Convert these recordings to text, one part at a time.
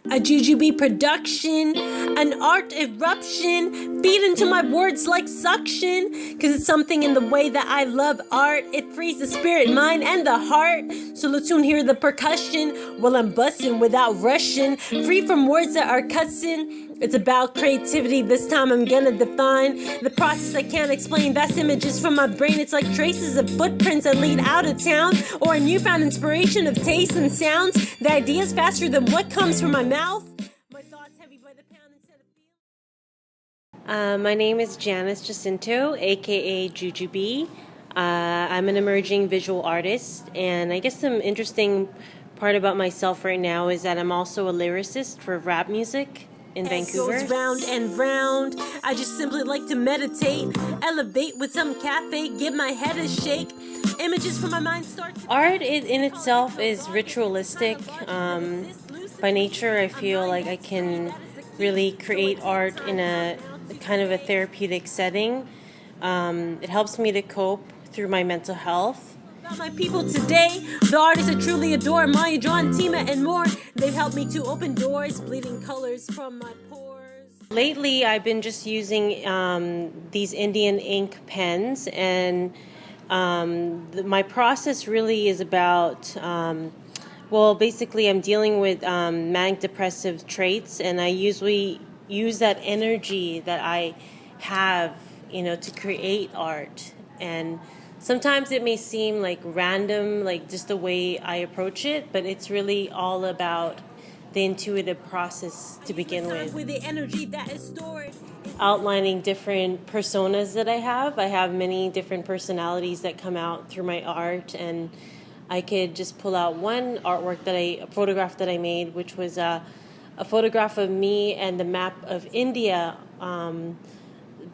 A jujube production, an art eruption, feed into my words like suction, cause it's something in the way that I love art. It frees the spirit, mind, and the heart. So let's soon hear the percussion while I'm busting without rushing, free from words that are cussing. It's about creativity, this time I'm gonna define the process I can't explain. That's images from my brain, it's like traces of footprints that lead out of town, or a newfound inspiration of taste and sounds. The idea's faster than what comes from my mouth. My thoughts heavy by the pound instead of feeling. My name is Janice Jacinto, aka Jujube. I'm an emerging visual artist, and I guess some interesting part about myself right now is that I'm also a lyricist for rap music in Vancouver. Goes round and round. I just simply like to meditate, elevate with some cafe, give my head a shake. Images from my mind start to... Art in itself is ritualistic. By nature, I feel like I can really create art in a kind of a therapeutic setting. It helps me to cope through my mental health. My people today, the artists I truly adore, Maya, John, Tima, and more. They've helped me to open doors, bleeding colors from my pores. Lately, I've been just using these Indian ink pens, and my process really is about, basically I'm dealing with manic depressive traits, and I usually use that energy that I have, to create art. And sometimes it may seem like random, like just the way I approach it, but it's really all about the intuitive process to begin with. With the energy that is stored. Outlining different personas that I have. I have many different personalities that come out through my art, and I could just pull out one photograph that I made, which was a photograph of me and the map of India,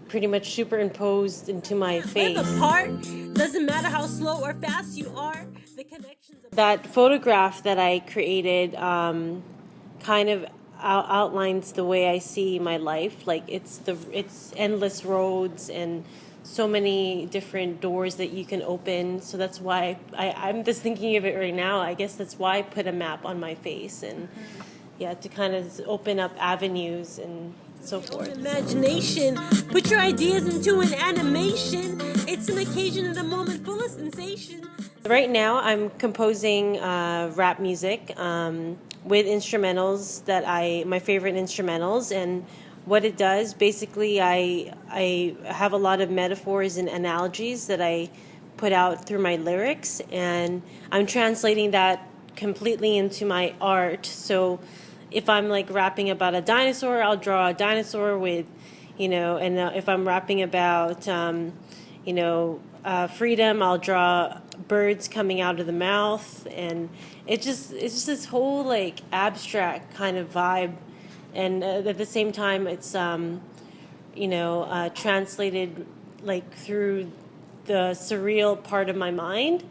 pretty much superimposed into my face. Apart, doesn't matter how slow or fast you are, the connections. That photograph that I created kind of outlines the way I see my life. Like it's endless roads and so many different doors that you can open. So that's why I'm just thinking of it right now. I guess that's why I put a map on my face, and to kind of open up avenues and so forth. Imagination, put your ideas into an animation. It's an occasion and a moment full of sensation. Right now I'm composing rap music with instrumentals my favorite instrumentals, and what it does, basically I have a lot of metaphors and analogies that I put out through my lyrics, and I'm translating that completely into my art. So if I'm like rapping about a dinosaur, I'll draw a dinosaur with, and if I'm rapping about, freedom, I'll draw birds coming out of the mouth, and it's just this whole like abstract kind of vibe, and at the same time it's translated like through the surreal part of my mind.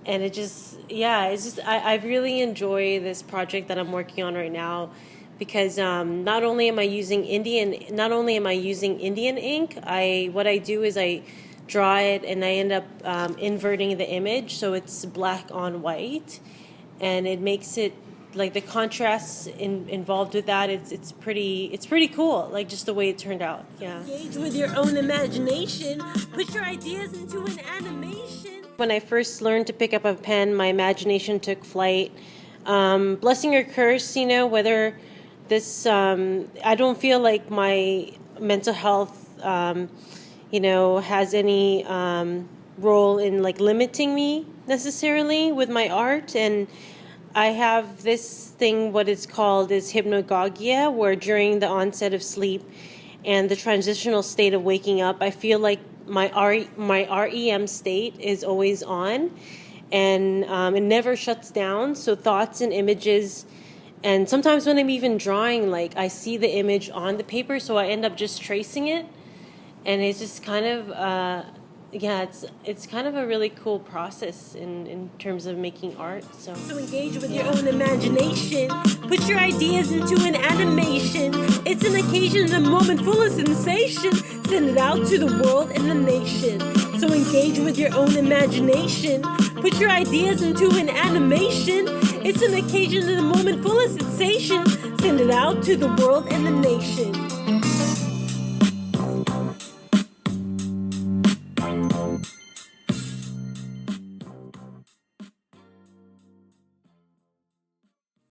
And I really enjoy this project that I'm working on right now, because not only am I using Indian ink, what I do is I draw it and I end up inverting the image so it's black on white, and it makes it like the contrasts involved with that. It's pretty cool, like just the way it turned out. Yeah. Engage with your own imagination. Put your ideas into an animation. When I first learned to pick up a pen, my imagination took flight. Blessing or curse, whether this, I don't feel like my mental health, has any role in like limiting me necessarily with my art. And I have this thing, what it's called is hypnagogia, where during the onset of sleep and the transitional state of waking up, I feel like my REM state is always on, and it never shuts down. So thoughts and images, and sometimes when I'm even drawing, like I see the image on the paper, so I end up just tracing it, and it's just kind of it's kind of a really cool process in terms of making art. So engage with your own imagination. Put your ideas into an animation. It's an occasion and a moment full of sensation. Send it out to the world and the nation. So engage with your own imagination. Put your ideas into an animation. It's an occasion and a moment full of sensation. Send it out to the world and the nation.